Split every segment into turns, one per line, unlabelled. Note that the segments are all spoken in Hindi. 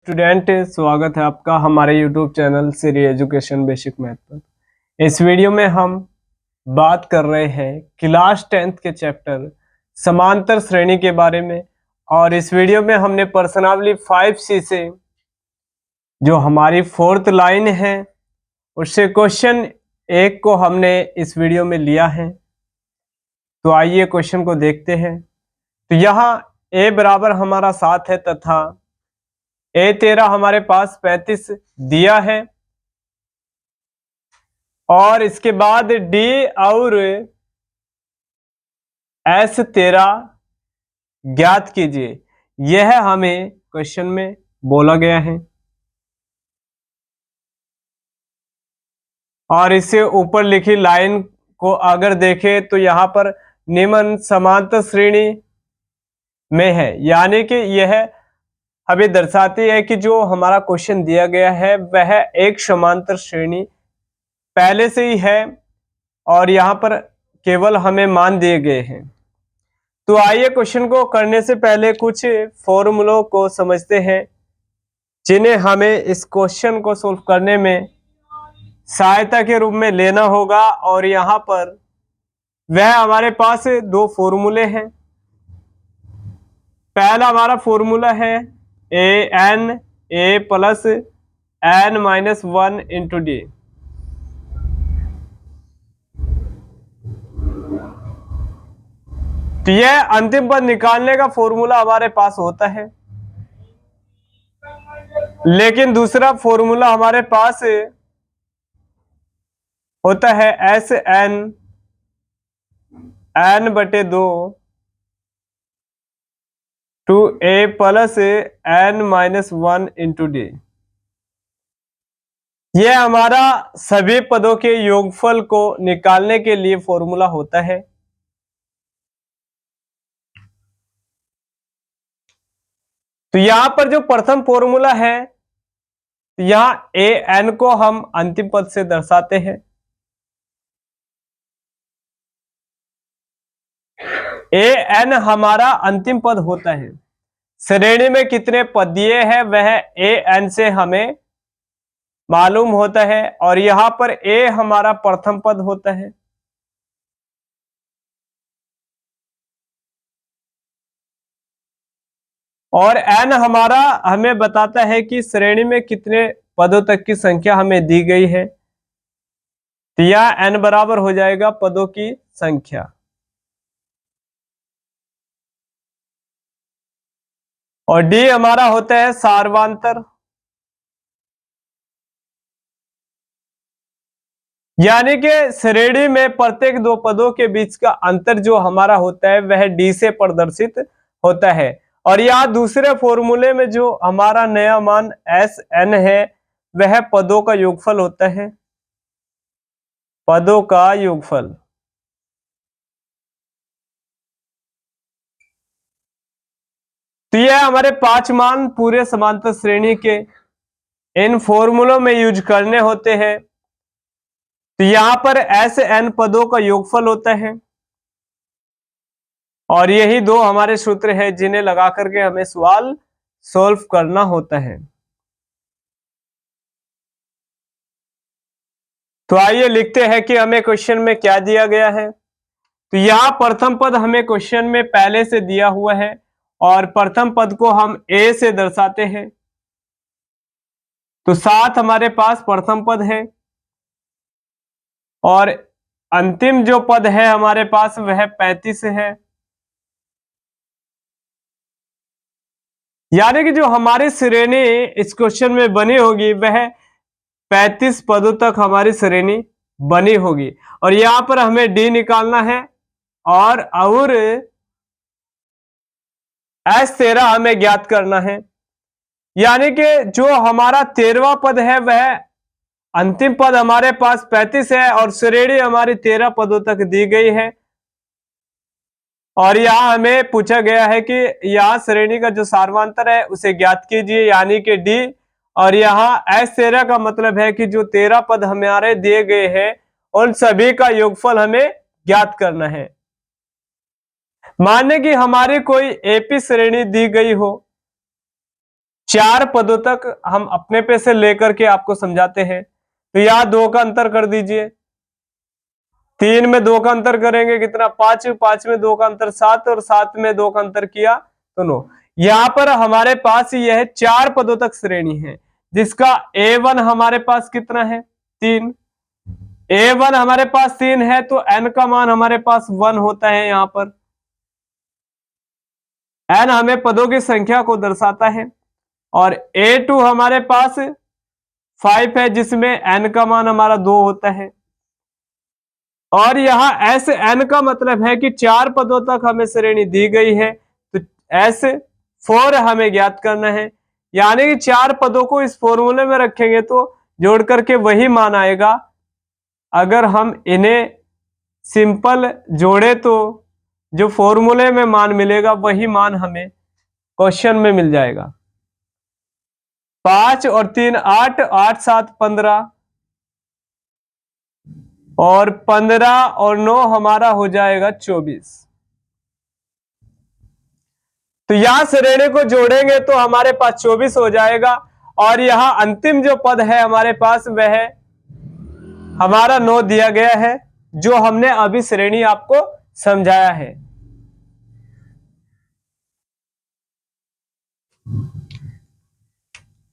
स्टूडेंट, स्वागत है आपका हमारे YouTube channel Shri education basic math पर। इस वीडियो में हम बात कर रहे हैं क्लास 10th के चैप्टर समांतर श्रेणी के बारे में। और इस वीडियो में हमने प्रश्नावली 5C से जो हमारी 4th लाइन है उससे क्वेश्चन 1 को हमने इस वीडियो में लिया है। तो आइए क्वेश्चन को देखते हैं। तो यहाँ a बराबर हमारा 7 है तथा A13 हमारे पास 35 दिया है और इसके बाद D और S13 ज्ञात कीजिए, यह हमें क्वेश्चन में बोला गया है। और इससे ऊपर लिखी लाइन को अगर देखें तो यहाँ पर निम्न समांतर श्रेणी में है, यानी कि यह हमें दर्शाती है कि जो हमारा क्वेश्चन दिया गया है वह एक समांतर श्रेणी पहले से ही है और यहाँ पर केवल हमें मान दिए गए हैं। तो आइए क्वेश्चन को करने से पहले कुछ फॉर्मूलों को समझते हैं जिन्हें हमें इस क्वेश्चन को सोल्व करने में सहायता के रूप में लेना होगा। और यहाँ पर वह हमारे पास दो फॉर्मूले हैं। पहला हमारा फॉर्मूला है a plus n-1 into D. तो यह अंतिम पद निकालने का फॉर्मूला हमारे पास होता है, लेकिन दूसरा फॉर्मूला हमारे पास होता है n/2 two a plus n-1 into d. यह हमारा सभी पदों के योगफल को निकालने के लिए फॉर्मूला होता है। तो यहां पर जो प्रथम फॉर्मूला है, यहां an को हम अंतिम पद से दर्शाते हैं। an हमारा अंतिम पद होता है। श्रेणी में कितने पद दिए हैं वह an से हमें मालूम होता है और यहां पर a हमारा प्रथम पद होता है। और n हमारा हमें बताता है कि श्रेणी में कितने पदों तक की संख्या हमें दी गई है। तो यह n बराबर हो जाएगा पदों की संख्या। और d हमारा होता है सार्वंतर, यानी कि श्रेणी में प्रत्येक दो पदों के बीच का अंतर जो हमारा होता है वह d से प्रदर्शित होता है। और यहाँ दूसरे फॉर्मूले में जो हमारा नया मान Sn है वह पदों का योगफल होता है, पदों का योगफल। तो यह हमारे 5 मान पूरे समांतर श्रेणी के इन फॉर्मूलों में यूज करने होते हैं। तो यहां पर Sn पदों का योगफल होता है और यही दो हमारे सूत्र हैं जिन्हें लगा करके हमें सवाल सॉल्व करना होता है। तो आइए लिखते हैं कि हमें क्वेश्चन में क्या दिया गया है। तो यहां प्रथम पद हमें क्वेश्चन में पहले से दिया हुआ है और प्रथम पद को हम a से दर्शाते हैं। तो 7 हमारे पास प्रथम पद है और अंतिम जो पद है हमारे पास वह 35 है। यानी कि जो हमारी श्रेणी इस क्वेश्चन में बनी होगी वह 35 पदों तक हमारी श्रेणी बनी होगी। और यहां पर हमें d निकालना है और S13 हमें ज्ञात करना है। यानी कि जो हमारा 13वां पद है वह अंतिम पद हमारे पास 35 है और श्रेणी हमारी 13 पदों तक दी गई है। और यहाँ हमें पूछा गया है कि यहाँ श्रेणी का जो सार्वंतर है उसे ज्ञात कीजिए, यानी कि डी। और यहाँ S13 का मतलब है कि जो 13 पद हमारे दिए गए हैं उन सभी का योगफल हमें ज्ञात करना है। माने कि हमारी कोई एपी श्रेणी दी गई हो 4 पदों तक हम अपने पे से लेकर के आपको समझाते हैं। तो यहां 2 का अंतर कर दीजिए, 3 में 2 का अंतर करेंगे कितना 5, 5 में 2 का अंतर 7 और 7 में 2 का अंतर किया तो 9। यहां पर हमारे पास यह 4 पदों तक श्रेणी है, जिसका A1 हमारे पास कितना है 3। A1 हमारे पास 3 है तो n का मान हमारे पास 1 होता है। यहां पर n हमें पदों की संख्या को दर्शाता है और A2 हमारे पास 5 है, जिसमें n का मान हमारा 2 होता है। और यहां Sn का मतलब है कि 4 पदों तक हमें श्रेणी दी गई है, तो S4 हमें ज्ञात करना है। यानी कि 4 पदों को इस फॉर्मूले में रखेंगे तो जोड़ करके वही मान आएगा। अगर हम इन्हें सिंपल जोड़े तो जो फॉर्मूले में मान मिलेगा वही मान हमें क्वेश्चन में मिल जाएगा। 5 और 3 8, 8 7 15 और 15 और 9 हमारा हो जाएगा 24। तो यहां श्रेणी को जोड़ेंगे तो हमारे पास 24 हो जाएगा और यहां अंतिम जो पद है हमारे पास वह हमारा 9 दिया गया है, जो हमने अभी श्रेणी आपको समझाया है।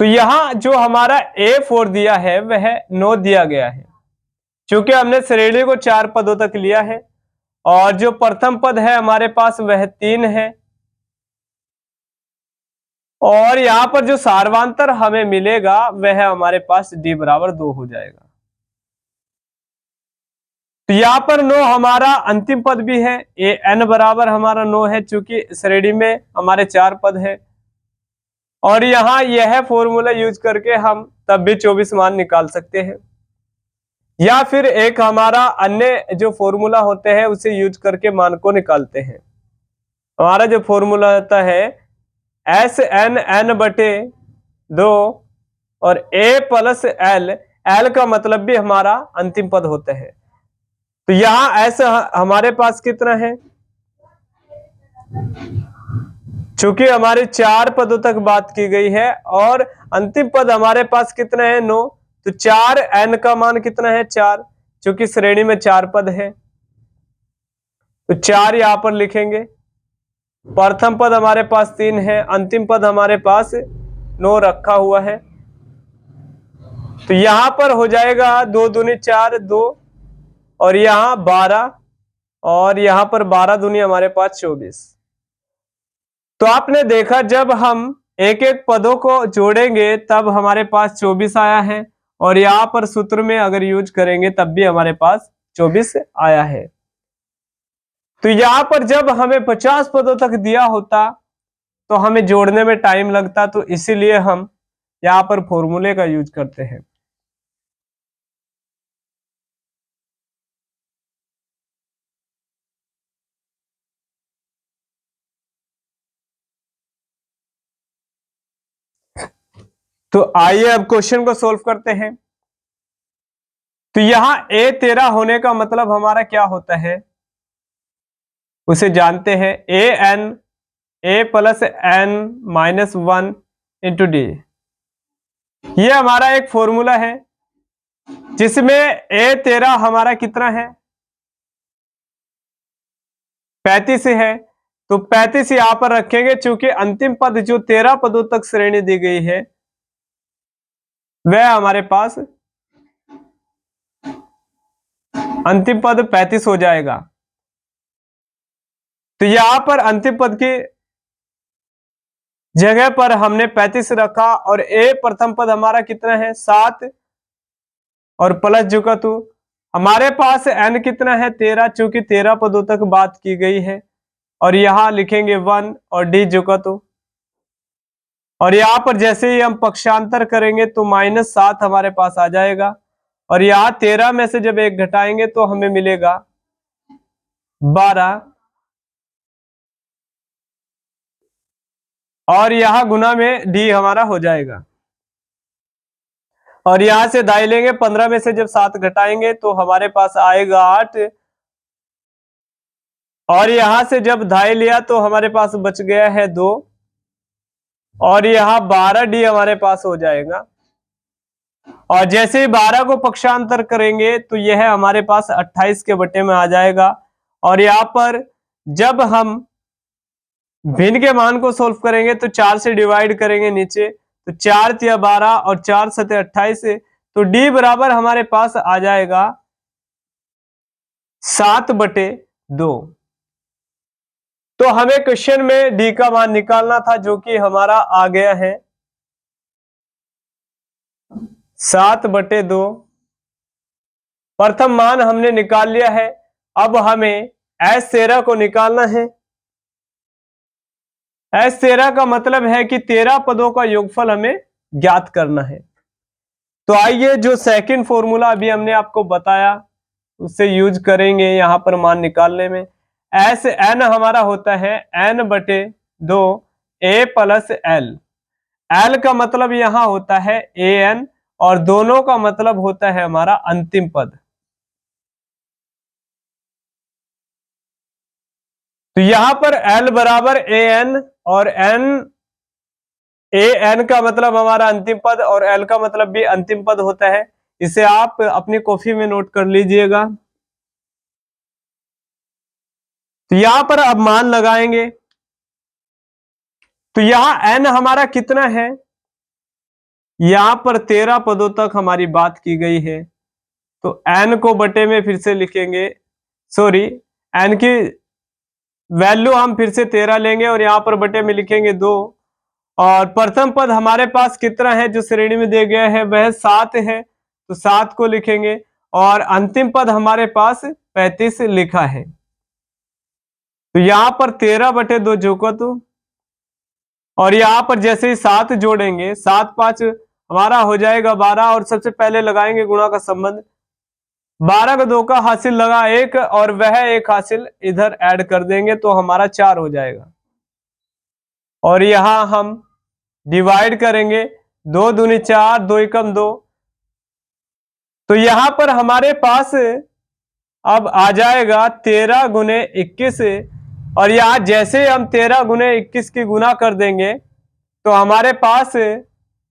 तो यहां जो हमारा A4 दिया है वह 9 दिया गया है, क्योंकि हमने श्रेणी को 4 पदों तक लिया है और जो प्रथम पद है हमारे पास वह 3 है और यहां पर जो सार्वांतर हमें मिलेगा वह हमारे पास D बराबर 2 हो जाएगा। तो यहां पर 9 हमारा अंतिम पद भी है, n बराबर हमारा 9 है, चूंकि श्रेणी में हमारे 4 पद है। और यहां यह फॉर्मूला यूज करके हम तब भी 24 मान निकाल सकते हैं, या फिर एक हमारा अन्य जो फॉर्मूला होते हैं उसे यूज करके मान को निकालते हैं। हमारा जो फॉर्मूला होता है SN/2 और A + L, L का मतलब भी हमारा अंतिम पद होता है। तो यहां ऐसा हमारे पास कितना है, चूंकि हमारे 4 पदों तक बात की गई है और अंतिम पद हमारे पास कितना है 9, तो 4 n का मान कितना है 4, चूंकि श्रेणी में 4 पद है तो 4 यहां पर लिखेंगे। प्रथम पद हमारे पास 3 है, अंतिम पद हमारे पास 9 रखा हुआ है। तो यहां पर हो जाएगा 2 दूनी 4 2 और यहां 12 और यहां पर 12 दूनी हमारे पास 24। तो आपने देखा जब हम एक एक पदों को जोड़ेंगे तब हमारे पास 24 आया है और यहां पर सूत्र में अगर यूज करेंगे तब भी हमारे पास 24 आया है। तो यहां पर जब हमें 50 पदों तक दिया होता तो हमें जोड़ने में टाइम लगता, तो इसीलिए हम यहां पर फॉर्मूले का यूज करते हैं। तो आइए अब क्वेश्चन को सॉल्व करते हैं। तो यहां A13 होने का मतलब हमारा क्या होता है उसे जानते हैं। A + n - 1 इंटू D, ये हमारा एक फॉर्मूला है जिसमें A13 हमारा कितना है 35 है। तो 35 यहां पर रखेंगे, चूंकि अंतिम पद जो 13 पदों तक श्रेणी दी गई है वह हमारे पास अंतिम पद 35 हो जाएगा। तो यहां पर अंतिम पद की जगह पर हमने 35 रखा और A प्रथम पद हमारा कितना है 7 और प्लस जुका तो हमारे पास n कितना है 13, चूंकि 13 पदों तक बात की गई है और यहां लिखेंगे 1 और D जुका तो, और यहां पर जैसे ही हम पक्षांतर करेंगे तो -7 हमारे पास आ जाएगा और यहां 13 में से जब 1 घटाएंगे तो हमें मिलेगा 12 और यहां गुना में D हमारा हो जाएगा। और यहां से दाई लेंगे, 15 में से जब 7 घटाएंगे तो हमारे पास आएगा 8 और यहां से जब दाई लिया तो हमारे पास बच गया है 2 और यहाँ 12d हमारे पास हो जाएगा। और जैसे ही 12 को पक्षांतर करेंगे तो यह हमारे पास 28 के बटे में आ जाएगा। और यहाँ पर जब हम भिन्न के मान को सोल्व करेंगे तो 4 से डिवाइड करेंगे नीचे, तो 4 तिया 12 और 4 सते 28, तो डी बराबर हमारे पास आ जाएगा 7/2। तो हमें क्वेश्चन में डी का मान निकालना था, जो कि हमारा आ गया है 7/2। प्रथम मान हमने निकाल लिया है। अब हमें S13 को निकालना है। S13 का मतलब है कि 13 पदों का योगफल हमें ज्ञात करना है। तो आइए, जो सेकंड फॉर्मूला अभी हमने आपको बताया उससे यूज करेंगे यहां पर मान निकालने में। Sn हमारा होता है n/2 a + l। l का मतलब यहां होता है an और दोनों का मतलब होता है हमारा अंतिम पद। तो यहां पर l बराबर an और an का मतलब हमारा अंतिम पद और l का मतलब भी अंतिम पद होता है। इसे आप अपनी कॉपी में नोट कर लीजिएगा। तो यहां पर अब मान लगाएंगे। तो यहां n हमारा कितना है, यहां पर 13 पदों तक हमारी बात की गई है। तो n को बटे में फिर से लिखेंगे, सॉरी, n की वैल्यू हम फिर से 13 लेंगे और यहां पर बटे में लिखेंगे 2। और प्रथम पद हमारे पास कितना है जो श्रेणी में दे गया है, वह 7 है, तो 7 को लिखेंगे। और अंतिम पद हमारे पास 35 लिखा है। तो यहां पर 13/2 जोको तो, और यहां पर जैसे ही 7 जोड़ेंगे, 7 5 हमारा हो जाएगा 12, और सबसे पहले लगाएंगे गुणा का संबंध। 12 का 2 का हासिल लगा 1 और वह एक हासिल इधर ऐड कर देंगे तो हमारा 4 हो जाएगा। और यहां हम डिवाइड करेंगे, 2 दूनी 4, 2 एकम 2। तो यहां पर हमारे पास अब आ जाएगा 13 गुने 21। और यहां जैसे हम 13 गुने 21 की गुना कर देंगे तो हमारे पास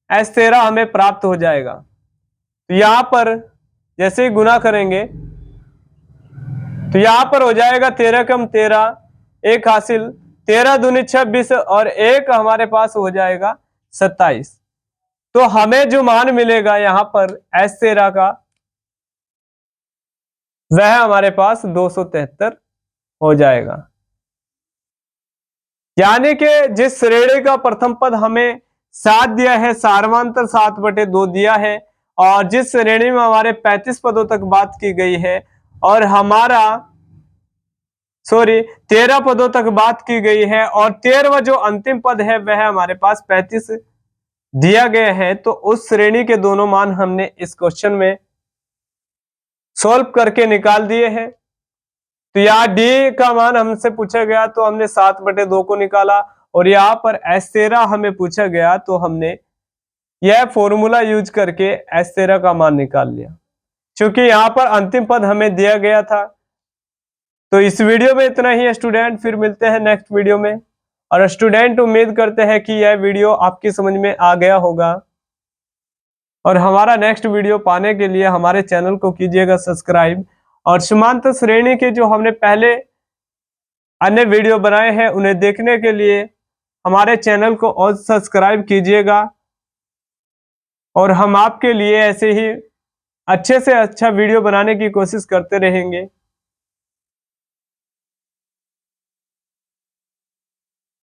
S13 हमें प्राप्त हो जाएगा। तो यहां पर जैसे ही गुना करेंगे तो यहां पर हो जाएगा 13 कम 13, एक हासिल, 13 दूनी 26 और एक हमारे पास हो जाएगा 27। तो हमें जो मान मिलेगा यहां पर S13 का, वह हमारे पास 273 हो जाएगा। यानी कि जिस श्रेणी का प्रथम पद हमें 7 दिया है, सारवांतर 7/2 दिया है, और जिस श्रेणी में हमारे 35 पदों तक बात की गई है और हमारा 13 पदों तक बात की गई है, और 13वां जो अंतिम पद है वह हमारे पास 35 दिया गया है, तो उस श्रेणी के दोनों मान हमने इस क्वेश्चन में सॉल्व करके निकाल दिए हैं। तो यहाँ डी का मान हमसे पूछा गया तो हमने 7/2 को निकाला, और यहाँ पर S13 हमें पूछा गया तो हमने यह फॉर्मूला यूज करके S13 का मान निकाल लिया, क्योंकि यहाँ पर अंतिम पद हमें दिया गया था। तो इस वीडियो में इतना ही स्टूडेंट, फिर मिलते हैं नेक्स्ट वीडियो में। और स्टूडेंट उम्मीद करते हैं कि यह वीडियो आपकी समझ में आ गया होगा, और हमारा नेक्स्ट वीडियो पाने के लिए हमारे चैनल को कीजिएगा सब्सक्राइब। और समांतर श्रेणी के जो हमने पहले अन्य वीडियो बनाए हैं उन्हें देखने के लिए हमारे चैनल को और सब्सक्राइब कीजिएगा, और हम आपके लिए ऐसे ही अच्छे से अच्छा वीडियो बनाने की कोशिश करते रहेंगे।